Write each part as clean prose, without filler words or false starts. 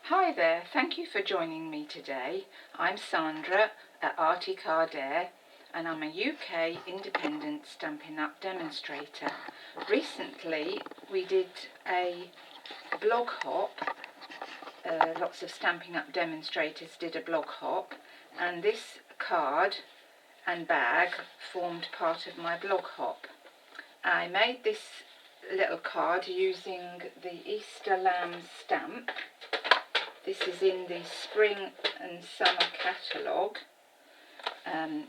Hi there, thank you for joining me today. I'm Sandra at Articardare and I'm a UK independent Stampin' Up demonstrator. Recently we did a blog hop, lots of Stampin' Up demonstrators did a blog hop, and this card and bag formed part of my blog hop. I made this little card using the Easter lamb stamp. This is in the spring and summer catalogue.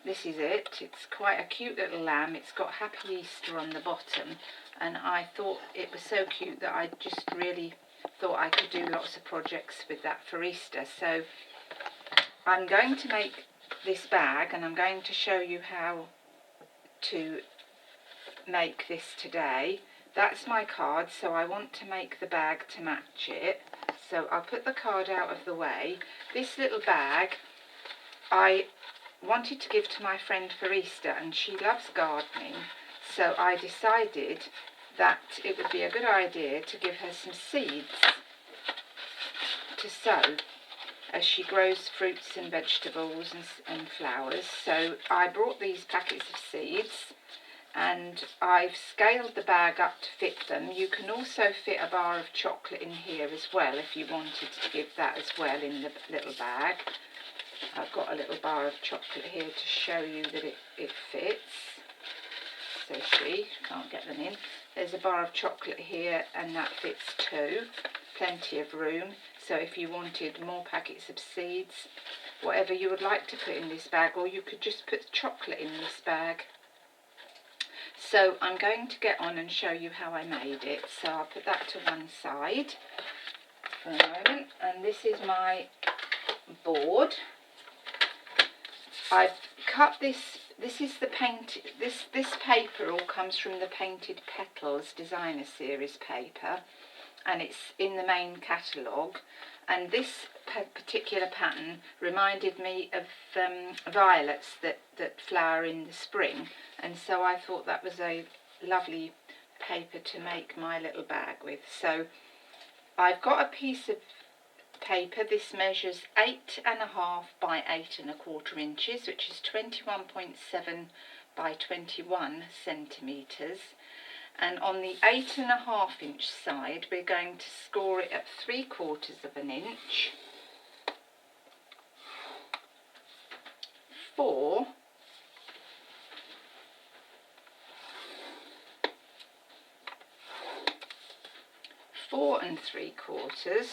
This is it. It's quite a cute little lamb. It's got Happy Easter on the bottom, and I thought it was so cute that I just really thought I could do lots of projects with that for Easter. So I'm going to make this bag and I'm going to show you how to make this today. That's my card, so I want to make the bag to match it. So I'll put the card out of the way. This little bag I wanted to give to my friend for Easter, and she loves gardening, so I decided that it would be a good idea to give her some seeds to sow as she grows fruits and vegetables and flowers. So I brought these packets of seeds and I've scaled the bag up to fit them. You can also fit a bar of chocolate in here as well if you wanted to give that as well in the little bag. I've got a little bar of chocolate here to show you that it fits. So see, can't get them in. There's a bar of chocolate here and that fits too. Plenty of room. So if you wanted more packets of seeds, whatever you would like to put in this bag, or you could just put chocolate in this bag. So I'm going to get on and show you how I made it. So I'll put that to one side for a moment. And this is my board. I've cut this. This is the paint. This paper all comes from the Painted Petals Designer Series paper, and it's in the main catalogue. And this particular pattern reminded me of violets that flower in the spring, and so I thought that was a lovely paper to make my little bag with. So I've got a piece of paper. This measures 8.5 by 8.25 inches, which is 21.7 by 21 centimetres. And on the 8.5 inch side we're going to score it at 3/4 of an inch for 4 3/4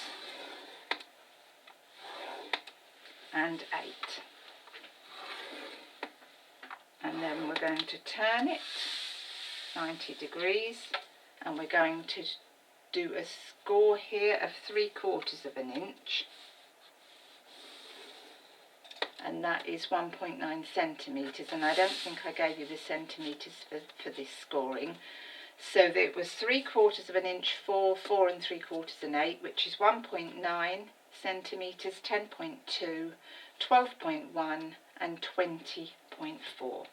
and 8. And then we're going to turn it 90 degrees, and we're going to do a score here of 3/4 of an inch, and that is 1.9 centimetres, and I don't think I gave you the centimetres for this scoring. So that it was 3/4 of an inch for 4 3/4 and 8, which is 1.9 centimetres, 10.2, 12.1 and 20.4.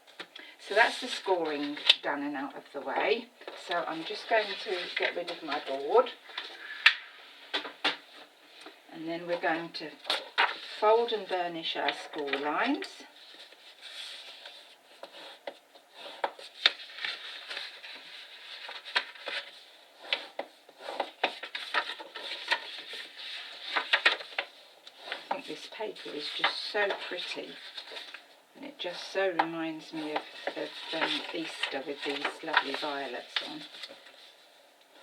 So that's the scoring done and out of the way. So I'm just going to get rid of my board, and then we're going to fold and burnish our score lines. I think this paper is just so pretty, and it just so reminds me of Easter with these lovely violets on.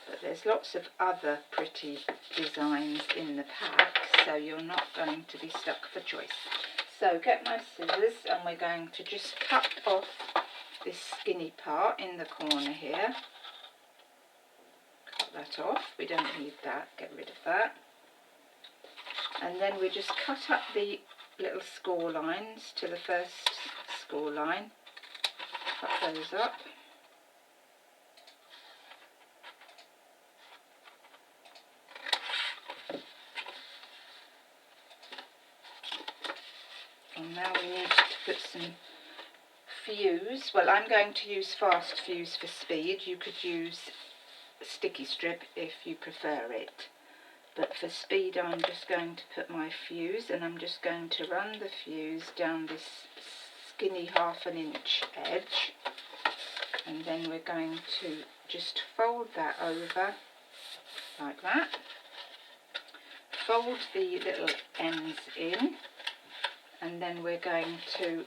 But there's lots of other pretty designs in the pack, so you're not going to be stuck for choice. So get my scissors, and we're going to just cut off this skinny part in the corner here. Cut that off, we don't need that, get rid of that. And then we just cut up the little score lines to the first score line, cut those up. And now we need to put some fuse. Well, I'm going to use fast fuse for speed. You could use sticky strip if you prefer it. but for speed I'm just going to put my fuse, and I'm just going to run the fuse down this skinny 1/2 inch edge, and then we're going to just fold that over like that, fold the little ends in, and then we're going to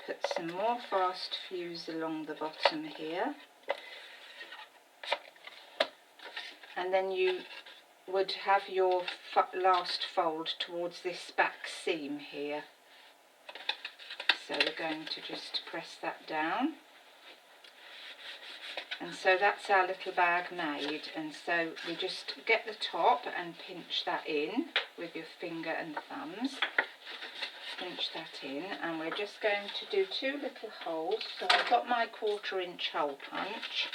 put some more fast fuse along the bottom here, and then you would have your last fold towards this back seam here. So we're going to just press that down, and so that's our little bag made. And so we just get the top and pinch that in with your finger and thumbs, pinch that in, and we're just going to do 2 little holes. So I've got my 1/4 inch hole punch,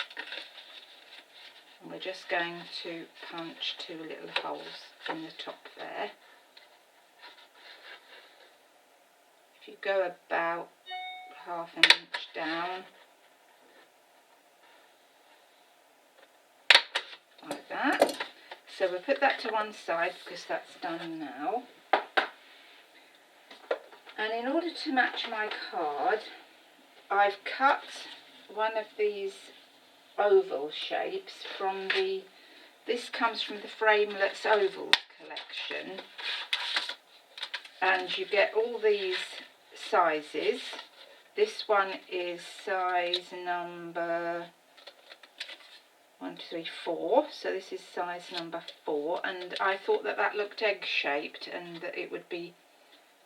and we're just going to punch 2 little holes in the top there. If you go about 1/2 inch down, like that. So we'll put that to one side because that's done now. And in order to match my card, I've cut one of these oval shapes from this comes from the Framelets Ovals collection, and you get all these sizes. This one is size number 1, 2, 3, 4, so this is size number 4, and I thought that that looked egg shaped and that it would be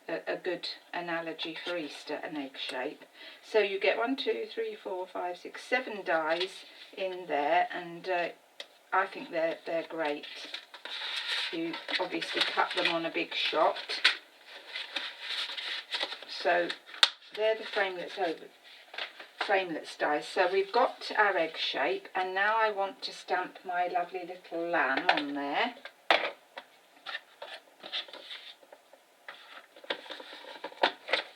a good analogy for Easter, an egg shape. So you get 1, 2, 3, 4, 5, 6, 7 dies in there, and I think they're great. You obviously cut them on a big shot. So they're the Framelets dies. So we've got our egg shape, and now I want to stamp my lovely little lamb on there.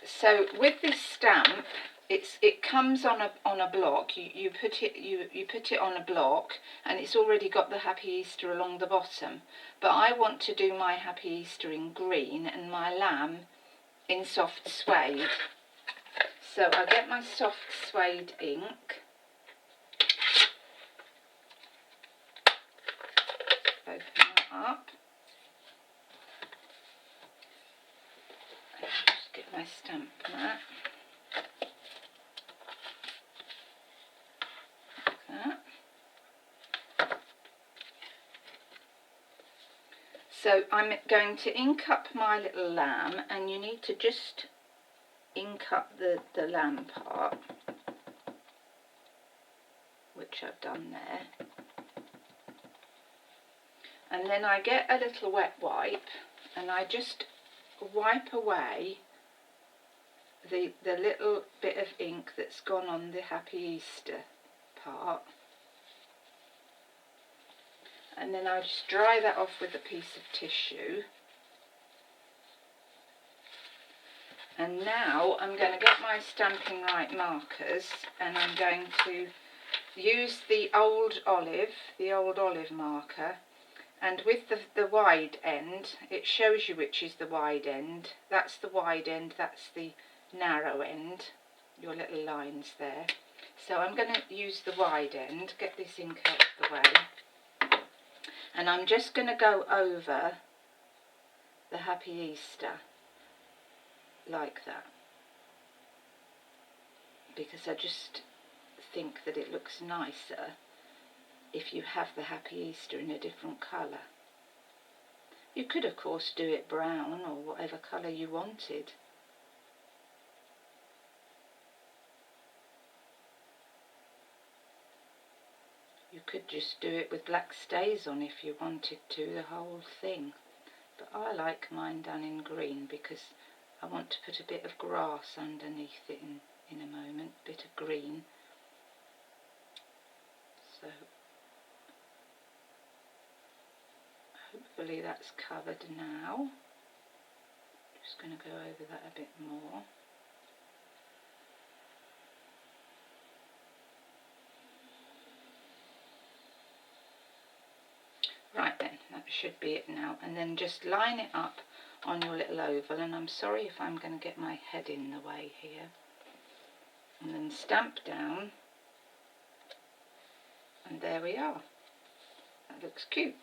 So with this stamp, it comes on a block. You put it on a block, and it's already got the Happy Easter along the bottom. But I want to do my Happy Easter in green and my lamb in soft suede. So I get my soft suede ink, open that up, and just get my stamp mat, like that. So I'm going to ink up my little lamb, and you need to just ink up the lamb part, which I've done there. And then I get a little wet wipe, and I just wipe away the little bit of ink that's gone on the Happy Easter part. And then I just dry that off with a piece of tissue. And now I'm going to get my Stampin' Right markers, and I'm going to use the old olive marker, and with the wide end, it shows you which is the wide end. That's the wide end, that's the narrow end, your little lines there. So I'm going to use the wide end, get this ink out of the way, and I'm just going to go over the Happy Easter like that, because I just think that it looks nicer if you have the Happy Easter in a different colour. You could of course do it brown or whatever colour you wanted. You could just do it with black stays on if you wanted to, the whole thing. But I like mine done in green because I want to put a bit of grass underneath it in a moment, a bit of green. So hopefully that's covered now. Just going to go over that a bit more. Right, should be it now. And then just line it up on your little oval, and I'm sorry if I'm going to get my head in the way here. And then stamp down, and there we are. That looks cute.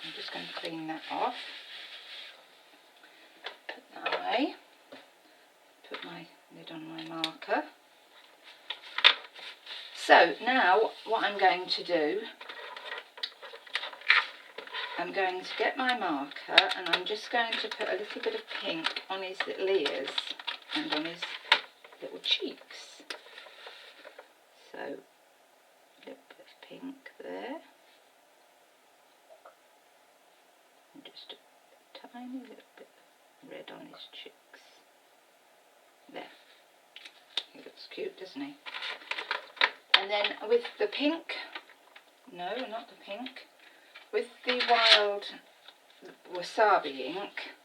I'm just going to clean that off. Put that away. Put my lid on my marker. So now what I'm going to do, I'm going to get my marker and I'm just going to put a little bit of pink on his little ears and on his little cheeks. So a little bit of pink there. And just a tiny little bit of red on his cheeks. There. He looks cute, doesn't he? And then with the pink, no, not the pink, with the wild wasabi ink,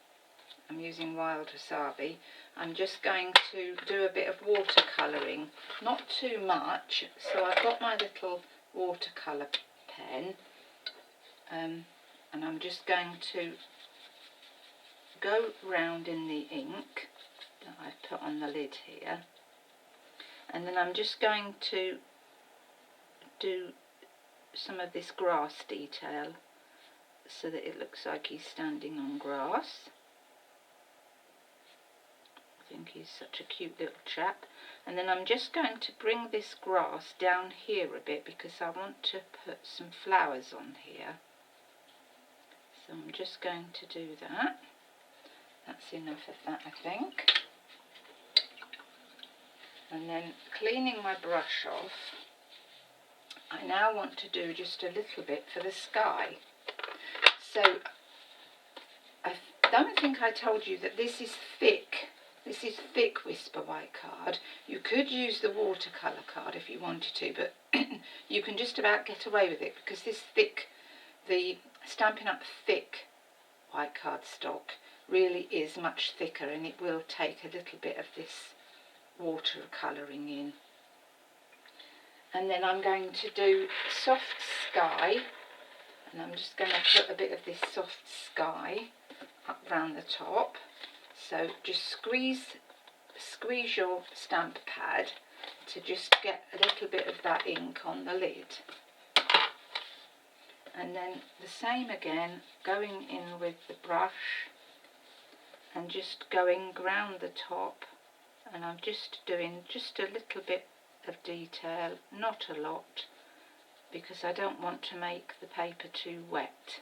I'm using wild wasabi, I'm just going to do a bit of watercolouring, not too much. So I've got my little watercolour pen, and I'm just going to go round in the ink that I've put on the lid here, and then I'm just going to do some of this grass detail so that it looks like he's standing on grass. I think he's such a cute little chap. And then I'm just going to bring this grass down here a bit because I want to put some flowers on here. So I'm just going to do that. That's enough of that, I think. And then cleaning my brush off, I now want to do just a little bit for the sky. So I don't think I told you that this is thick. This is thick Whisper White card. You could use the watercolour card if you wanted to, but you can just about get away with it because this thick, the Stampin' Up! Thick white card stock really is much thicker, and it will take a little bit of this water colouring in. And then I'm going to do soft sky, and I'm just going to put a bit of this soft sky up round the top. So just squeeze your stamp pad to just get a little bit of that ink on the lid. And then the same again, going in with the brush and just going round the top, and I'm just doing just a little bit of detail, not a lot, because I don't want to make the paper too wet.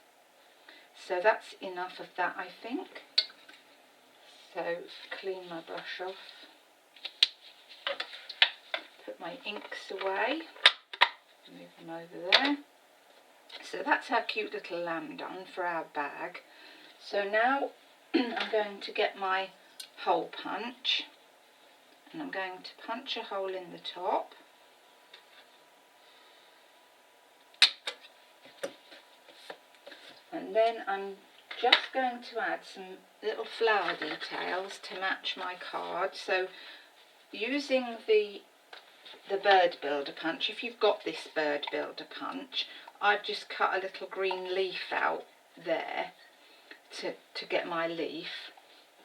So that's enough of that, I think. So clean my brush off, put my inks away, move them over there. So that's our cute little lamb done for our bag. So now I'm going to get my hole punch, and I'm going to punch a hole in the top. And then I'm just going to add some little flower details to match my card. So using the bird builder punch, if you've got this bird builder punch, I've just cut a little green leaf out there to get my leaf,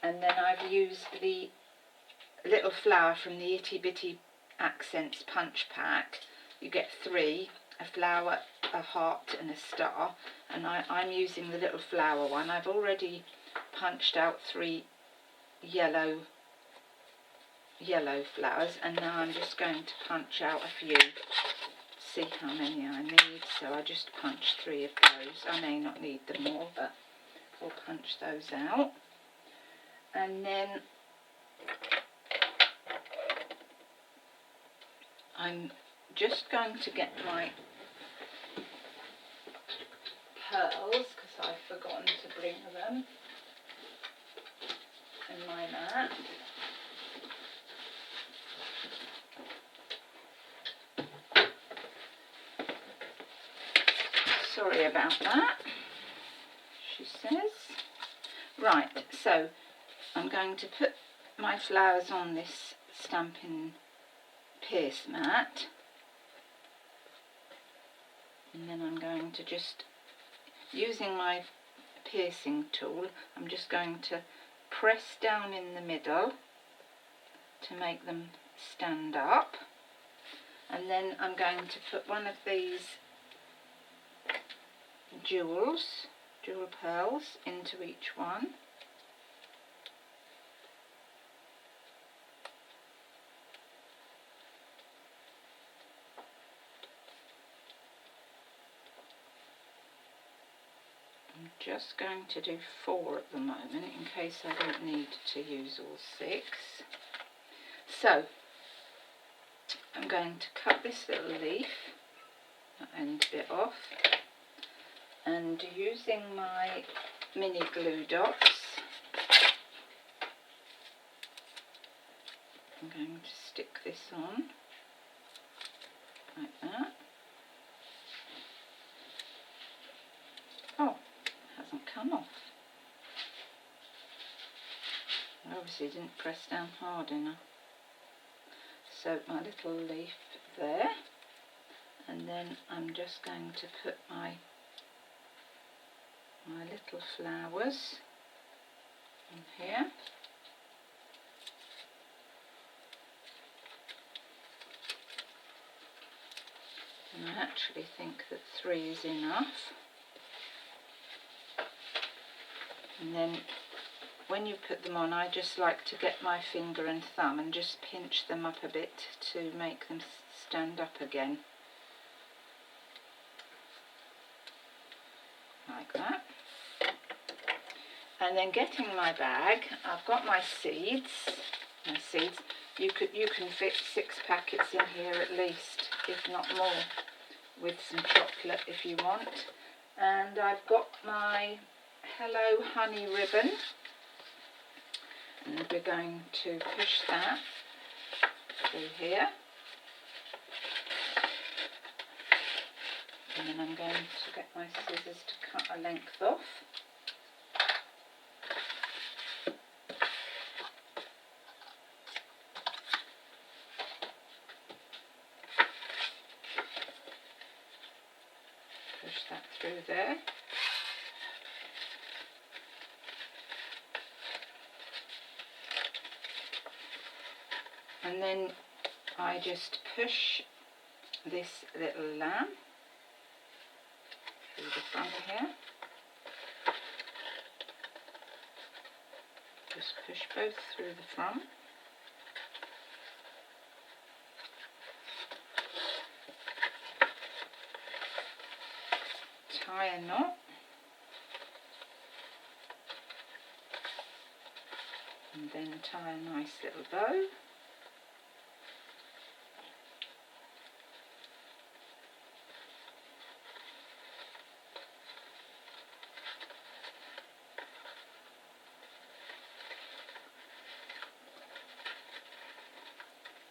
and then I've used the little flower from the Itty Bitty Accents punch pack. You get 3, a flower, a heart and a star, and I'm using the little flower one. I've already punched out 3 yellow flowers, and now I'm just going to punch out a few, see how many I need. So I just punched 3 of those. I may not need them all, but we'll punch those out. And then I'm just going to get my pearls, because I've forgotten to bring them in my mat. Sorry about that, she says. Right, so I'm going to put my flowers on this Stampin' Pierce mat, and then I'm going to just, using my piercing tool, I'm just going to press down in the middle to make them stand up, and then I'm going to put one of these jewel pearls into each one. I'm just going to do 4 at the moment in case I don't need to use all 6. So I'm going to cut this little leaf, that end bit off, and using my mini glue dots, I'm going to stick this on like that. Oh, it hasn't come off. I obviously didn't press down hard enough. So my little leaf there, and then I'm just going to put my little flowers in here. And I actually think that 3 is enough. And then when you put them on, I just like to get my finger and thumb and just pinch them up a bit to make them stand up again. Like that. And then getting my bag, I've got my seeds. You can fit 6 packets in here at least, if not more, with some chocolate if you want. And I've got my Hello Honey ribbon, and we're going to push that through here. And then I'm going to get my scissors to cut a length off. Push that through there. And then I just push this little lamb through the front here. Just push both through the front. Tie a knot. And then tie a nice little bow.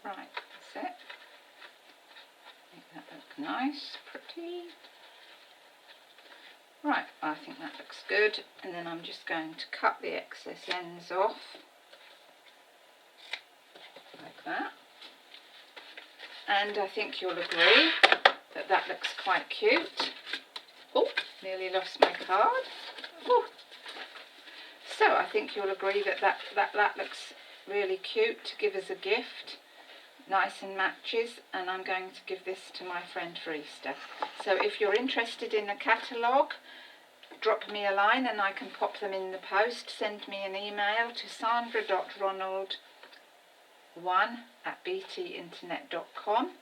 Right, that's it. Make that look nice, pretty. Right, I think that looks good. And then I'm just going to cut the excess ends off. Like that. And I think you'll agree that that looks quite cute. Oh, nearly lost my card. Ooh. So I think you'll agree that that looks really cute to give as a gift. Nice and matches, and I'm going to give this to my friend for Easter. So if you're interested in a catalogue, drop me a line and I can pop them in the post. Send me an email to sandra.ronald1@btinternet.com.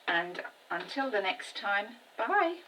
And until the next time, bye.